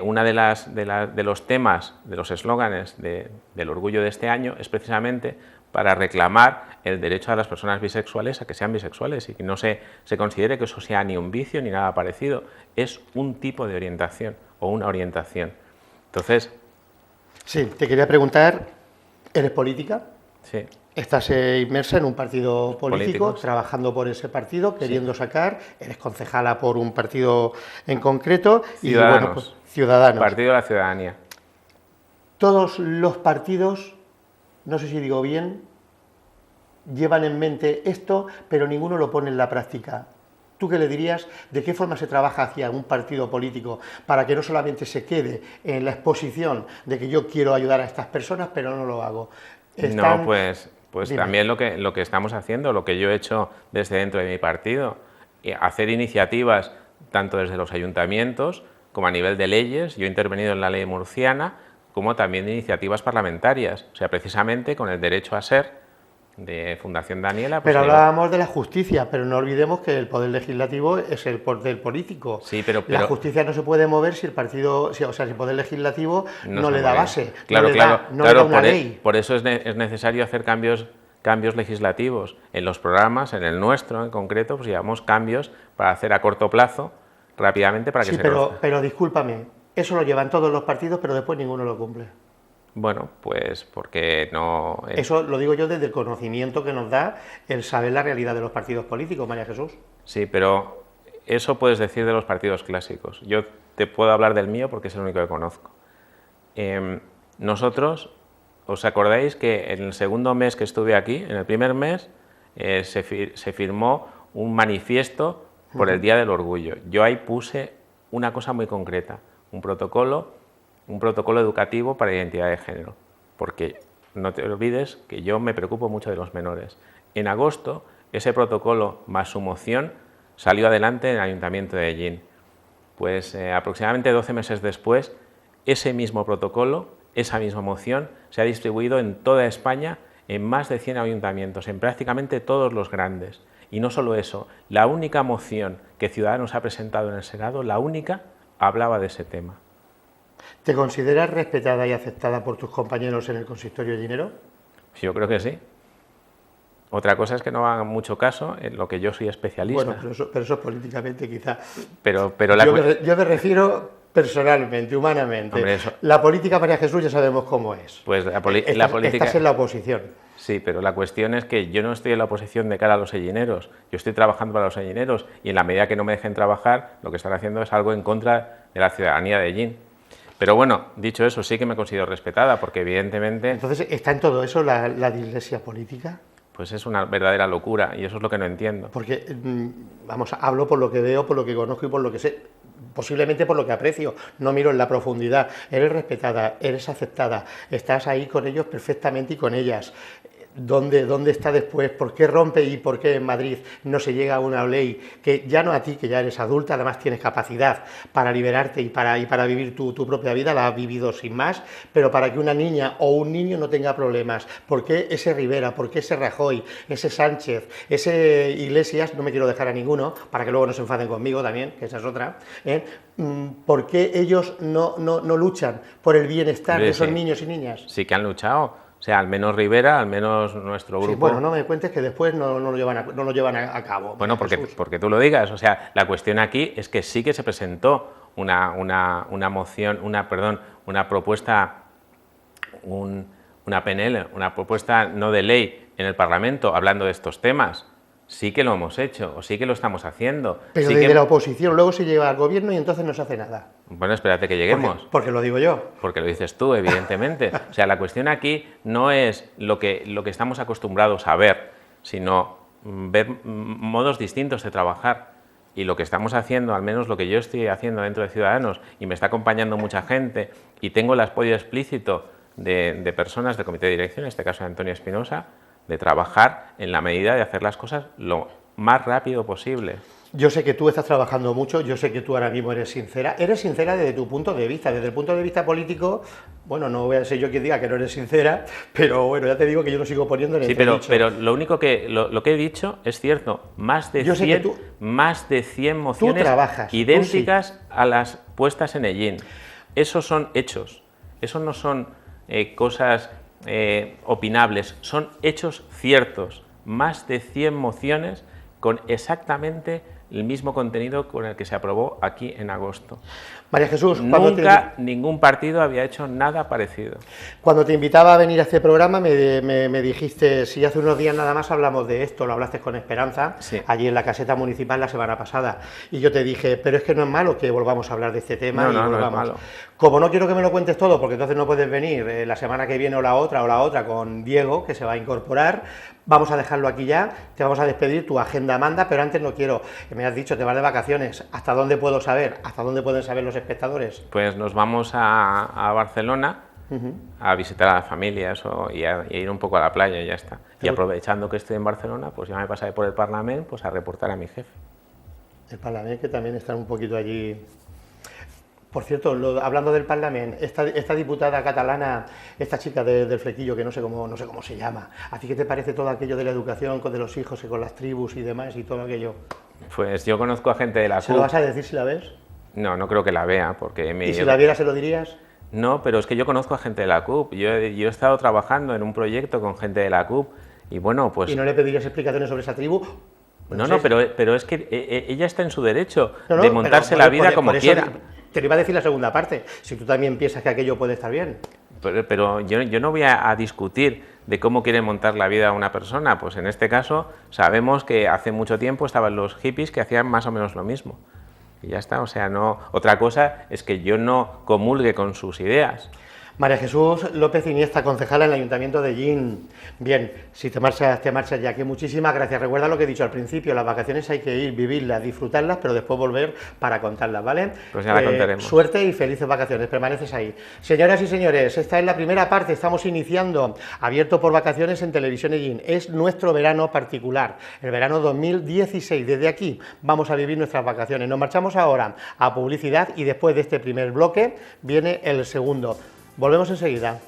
una de los temas, de los eslóganes del orgullo de este año es precisamente para reclamar el derecho a las personas bisexuales a que sean bisexuales y que no se considere que eso sea ni un vicio ni nada parecido. Es un tipo de orientación o una orientación. Entonces... Sí, te quería preguntar, ¿eres política? Sí. Estás inmersa en un partido político, trabajando por ese partido, queriendo sacar, eres concejala por un partido en concreto. Ciudadanos. Y bueno, pues, Ciudadanos. Partido de la Ciudadanía. Todos los partidos, no sé si digo bien, llevan en mente esto, pero ninguno lo pone en la práctica. ¿Tú qué le dirías? ¿De qué forma se trabaja hacia un partido político para que no solamente se quede en la exposición de que yo quiero ayudar a estas personas, pero no lo hago? No, pues también lo que estamos haciendo, lo que yo he hecho desde dentro de mi partido, hacer iniciativas tanto desde los ayuntamientos como a nivel de leyes. Yo he intervenido en la ley murciana, como también de iniciativas parlamentarias, o sea, precisamente con el derecho a ser de Fundación Daniela. Pues pero hablábamos de la justicia, pero no olvidemos que el poder legislativo es el poder político. Sí, pero la justicia no se puede mover si el partido, si el poder legislativo no le da base, claro, no le da una ley. Por eso es necesario hacer cambios legislativos en los programas, en el nuestro en concreto, pues llevamos cambios para hacer a corto plazo, rápidamente, para que se conozca. Pero discúlpame, eso lo llevan todos los partidos, pero después ninguno lo cumple. Bueno, pues porque no... Eso lo digo yo desde el conocimiento que nos da el saber la realidad de los partidos políticos, María Jesús. Sí, pero eso puedes decir de los partidos clásicos. Yo te puedo hablar del mío porque es el único que conozco. Nosotros, ¿os acordáis que en el segundo mes que estuve aquí, en el primer mes, se firmó un manifiesto por el Día del Orgullo? Yo ahí puse una cosa muy concreta, un protocolo educativo para la identidad de género, porque no te olvides que yo me preocupo mucho de los menores. En agosto, ese protocolo más su moción salió adelante en el Ayuntamiento de Ellín. Pues aproximadamente 12 meses después, ese mismo protocolo, esa misma moción, se ha distribuido en toda España en más de 100 ayuntamientos, en prácticamente todos los grandes. Y no solo eso, la única moción que Ciudadanos ha presentado en el Senado, la única, hablaba de ese tema. ¿Te consideras respetada y aceptada por tus compañeros en el consistorio llinero? Yo creo que sí. Otra cosa es que no hagan mucho caso en lo que yo soy especialista. Bueno, pero eso es políticamente quizá. Pero yo me refiero personalmente, humanamente. Hombre, la política, María Jesús, ya sabemos cómo es. Pues la política... Estás en la oposición. Sí, pero la cuestión es que yo no estoy en la oposición de cara a los ellineros. Yo estoy trabajando para los ellineros y en la medida que no me dejen trabajar, lo que están haciendo es algo en contra de la ciudadanía de Ellín. Pero bueno, dicho eso, sí que me considero respetada, porque evidentemente... Entonces, ¿está en todo eso la dislexia política? Pues es una verdadera locura, y eso es lo que no entiendo. Porque, vamos, hablo por lo que veo, por lo que conozco y por lo que sé, posiblemente por lo que aprecio, no miro en la profundidad. Eres respetada, eres aceptada, estás ahí con ellos perfectamente y con ellas. ¿Dónde está después? ¿Por qué rompe y por qué en Madrid no se llega a una ley que ya no a ti, que ya eres adulta, además tienes capacidad para liberarte y para vivir tu propia vida, la has vivido sin más, pero para que una niña o un niño no tenga problemas? ¿Por qué ese Rivera? ¿Por qué ese Rajoy? ¿Ese Sánchez? ¿Ese Iglesias? No me quiero dejar a ninguno, para que luego no se enfaden conmigo también, que esa es otra. ¿Por qué ellos no luchan por el bienestar de esos niños y niñas? Sí que han luchado. O sea, al menos Rivera, al menos nuestro grupo... Sí, bueno, no me cuentes que después no lo llevan a cabo. Bueno, porque tú lo digas. O sea, la cuestión aquí es que sí que se presentó una propuesta, una PNL, una propuesta no de ley en el Parlamento hablando de estos temas. Sí que lo hemos hecho, o sí que lo estamos haciendo. Pero sí desde la oposición luego se lleva al gobierno y entonces no se hace nada. Bueno, espérate que lleguemos. Porque lo digo yo. Porque lo dices tú, evidentemente. O sea, la cuestión aquí no es lo que estamos acostumbrados a ver, sino ver modos distintos de trabajar. Y lo que estamos haciendo, al menos lo que yo estoy haciendo dentro de Ciudadanos, y me está acompañando mucha gente, y tengo el apoyo explícito de personas del comité de dirección, en este caso de Antonio Espinosa, de trabajar en la medida de hacer las cosas lo más rápido posible. Yo sé que tú estás trabajando mucho, yo sé que tú ahora mismo eres sincera desde tu punto de vista, desde el punto de vista político, bueno, no voy a ser yo quien diga que no eres sincera, pero bueno, ya te digo que yo lo sigo poniendo en el entredicho. Pero lo único que, lo que he dicho es cierto, más de 100 mociones idénticas a las puestas en Ellín. Esos son hechos, esos no son cosas opinables, son hechos ciertos, más de 100 mociones con exactamente el mismo contenido con el que se aprobó aquí en agosto. María Jesús, nunca ningún partido había hecho nada parecido. Cuando te invitaba a venir a este programa me dijiste, si hace unos días nada más hablamos de esto, lo hablaste con Esperanza, sí, allí en la caseta municipal la semana pasada, y yo te dije, pero es que no es malo que volvamos a hablar de este tema. No es malo. Como no quiero que me lo cuentes todo, porque entonces no puedes venir la semana que viene o la otra con Diego, que se va a incorporar, vamos a dejarlo aquí ya, te vamos a despedir, tu agenda manda, pero antes no quiero, que me has dicho, te vas de vacaciones, ¿hasta dónde puedo saber? ¿Hasta dónde pueden saber los espectadores? Pues nos vamos a Barcelona a visitar a la familia y a ir un poco a la playa y ya está. Y aprovechando que estoy en Barcelona, pues ya me pasaré por el Parlamento pues a reportar a mi jefe. El Parlamento, que también está un poquito allí. Por cierto, hablando del Parlamento, esta diputada catalana, esta chica del flequillo, que no sé cómo se llama, ¿a ti qué te parece todo aquello de la educación, con de los hijos y con las tribus y demás y todo aquello? Pues yo conozco a gente de la CUP. ¿Se lo vas a decir si la ves? No creo que la vea, porque... ¿Y si la viera se lo dirías? No, pero es que yo conozco a gente de la CUP, yo he estado trabajando en un proyecto con gente de la CUP, y bueno, pues... ¿Y no le pedirías explicaciones sobre esa tribu? Pues no, pero es que ella está en su derecho de montarse la vida como quiera. Te lo iba a decir la segunda parte, si tú también piensas que aquello puede estar bien. Pero yo no voy a discutir de cómo quiere montar la vida una persona, pues en este caso sabemos que hace mucho tiempo estaban los hippies que hacían más o menos lo mismo. Y ya está, o sea, no. Otra cosa es que yo no comulgue con sus ideas. María Jesús López Iniesta, concejala en el Ayuntamiento de Ellín. Bien, si te marchas ya, que muchísimas gracias. Recuerda lo que he dicho al principio, las vacaciones hay que ir, vivirlas, disfrutarlas, pero después volver para contarlas, ¿vale? Pues ya la contaremos. Suerte y felices vacaciones, permaneces ahí. Señoras y señores, esta es la primera parte, estamos iniciando, abierto por vacaciones en Televisión Ellín. Es nuestro verano particular, el verano 2016. Desde aquí vamos a vivir nuestras vacaciones. Nos marchamos ahora a publicidad y después de este primer bloque viene el segundo. Volvemos enseguida.